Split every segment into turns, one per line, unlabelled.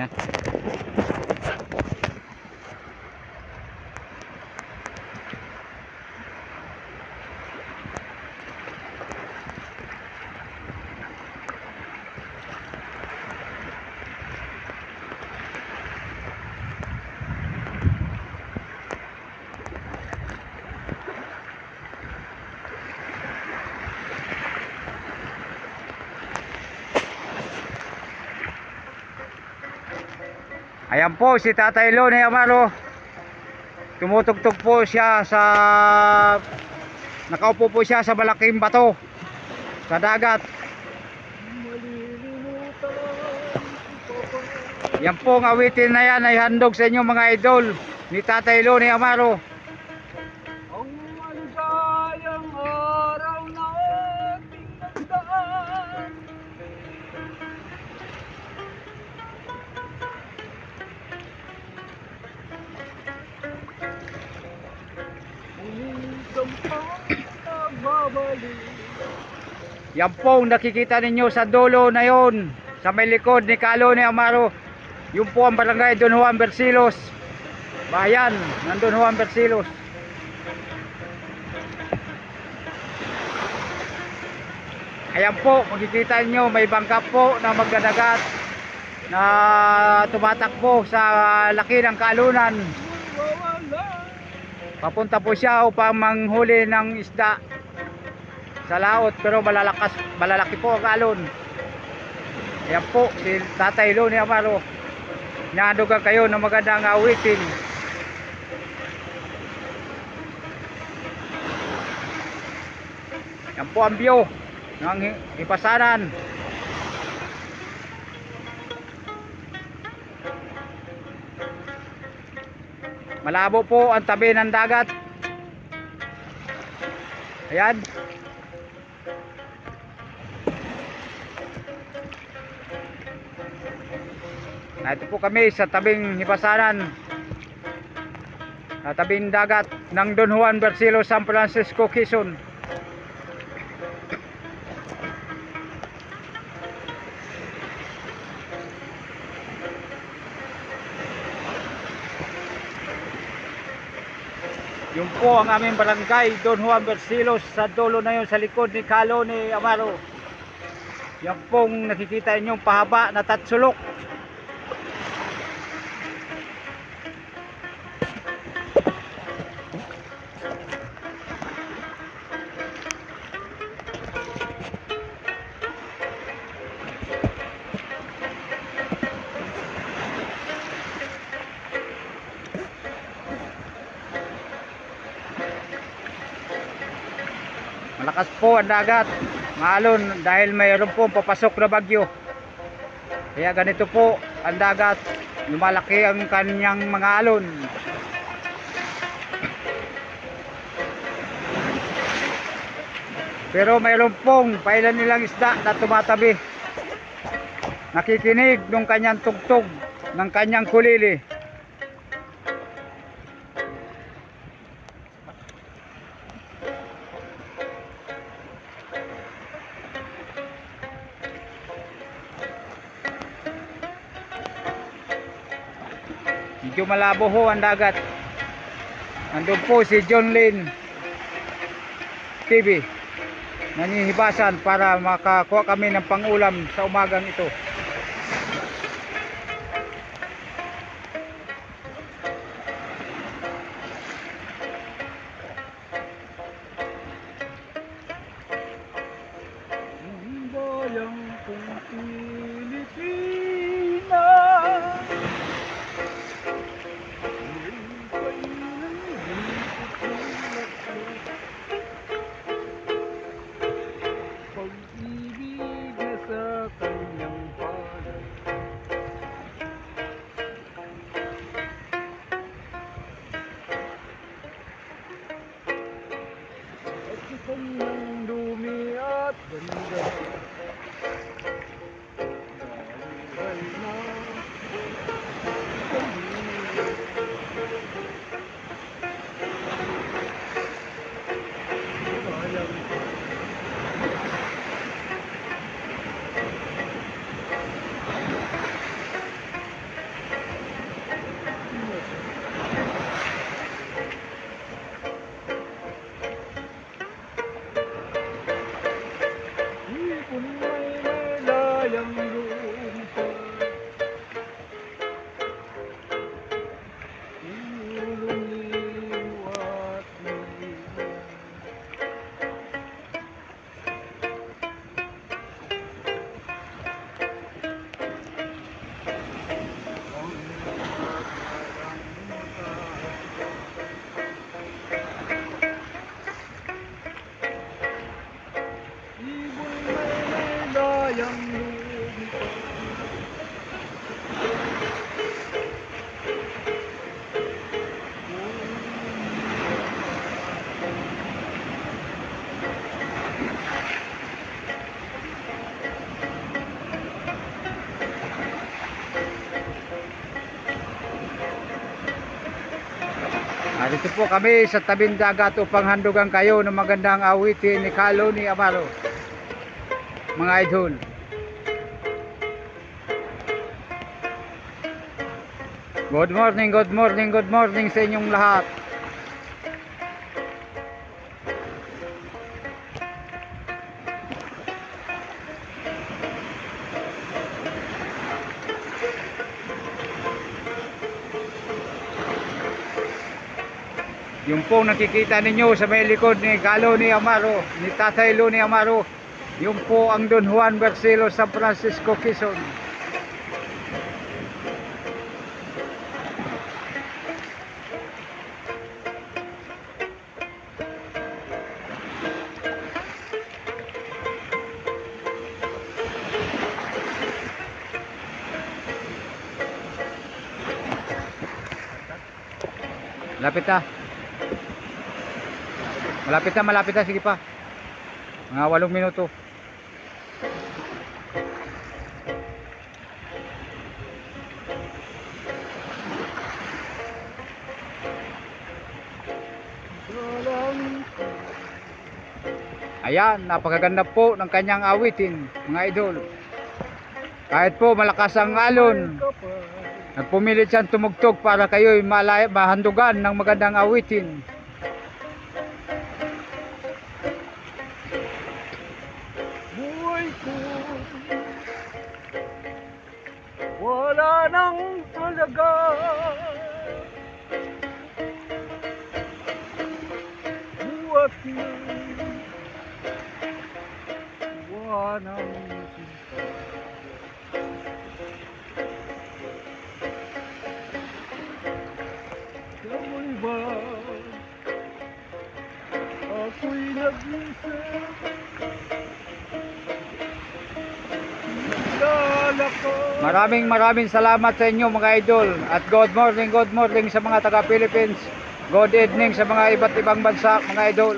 Ayan. Ayan po si Tatay Lone Amaro. Tumutugtog po siya sa, nakaupo po siya sa malaking bato sa dagat. Yan po ang awitin na yan ay handog sa inyo mga idol ni Tatay Lone Amaro.
Ang maligayang araw na ating nagdaan, umisang pang nagbabalik.
Yan po ang nakikita ninyo sa dulo na yon, sa may likod ni Lone Amaro. Yun po ang barangay Don Juan Bersilos, bayan ng Don Juan Bersilos. Ayan po, makikita nyo may bangka po na magdadagat na tumatakbo sa laki ng kaalunan. Papunta po siya upang manghuli ng isda sa laot, pero malalaki po ang alon. Ayan po si Tatay Lone Amaro. Nadugan kayo ng magandang awitin. Yan po ang view ng Hipasanan. Malabo po ang tabi ng dagat. Ayan. Ito po kami sa tabing Hipasanan, sa tabing dagat ng Don Juan Bersilos, San Francisco, Quezon. Yun po ang aming barangay Don Juan Bersilos, sa dulo na yun sa likod ni Lone Amaro. Yan pong nakikita ninyong pahaba na tatsulok. Malakas po ang dagat, maalon dahil mayroon po papasok na bagyo. Kaya ganito po ang dagat, lumalaki ang kanyang mga alon. Pero mayroon pong pailan nilang isda na tumatabi, nakikinig ng kanyang tugtog ng kanyang kulili. Medyo malabo ho ang dagat. Nandun po si John Lynn TV, nanihibasan para makakuha kami ng pangulam sa umagang ito.
Ang bayang kong Pilipinas, pag-ibig na sa kanyang
Dito po kami sa tabing dagat upang handugan kayo ng magandang awitin ni Kaloni Amaro. Mga idol. Good morning, good morning, good morning sa inyong lahat. Yung pong nakikita ninyo sa may likod ni Kaloni Amaro, ni Tatay Loni Amaro, yung po ang Don Juan Barcelo San Francisco, Quezon. Malapit na. Malapit na, malapit na. Sige pa. Mga 8 minuto. Ayan, napakaganda po ng kanyang awitin, mga idol. Kahit po malakas ang alon, nagpumilit siyang tumugtog para kayo'y mahandugan ng magandang awitin.
Buhay ko wala nang talaga. Buhat na wanang sinta. Sabay ba ako'y nag-isip?
Maraming salamat sa inyo mga idol. At good morning sa mga taga Philippines. Good evening sa mga iba't ibang bansa mga idol.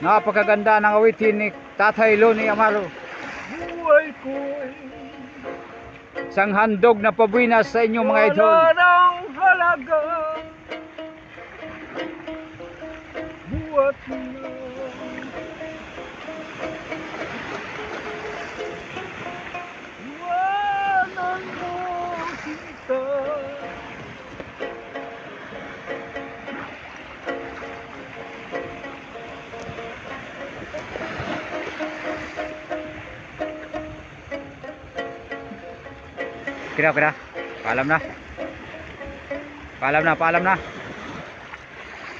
Napakaganda ng awitin ni Tatay Loni Amaro.
Buhay ko
Isang handog na pabuinas sa inyo mga idol.
wala nang halaga. Buhat na iwanan mo kita.
Kira. Paalam na.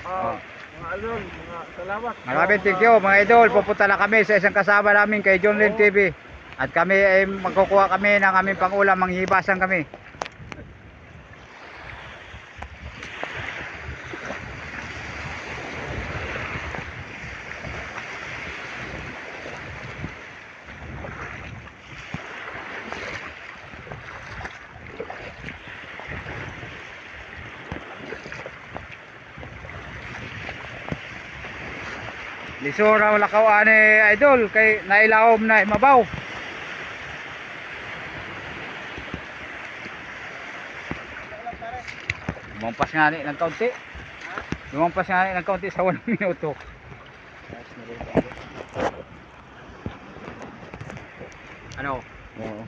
Oh.
Mga alon, mga salamat.
Maraming thank you mga idol. Pupunta na kami sa isang kasama namin kay John Lynn TV. At kami ay magkukuha kami ng aming pangulam, manghihibasan kami. Lisura wala ka ani idol kay nailawom na mabaw. Lumampas nga ni ng kaunti. Lumampas nga ni ng kaunti sa 1 minuto. Ano?
Oo.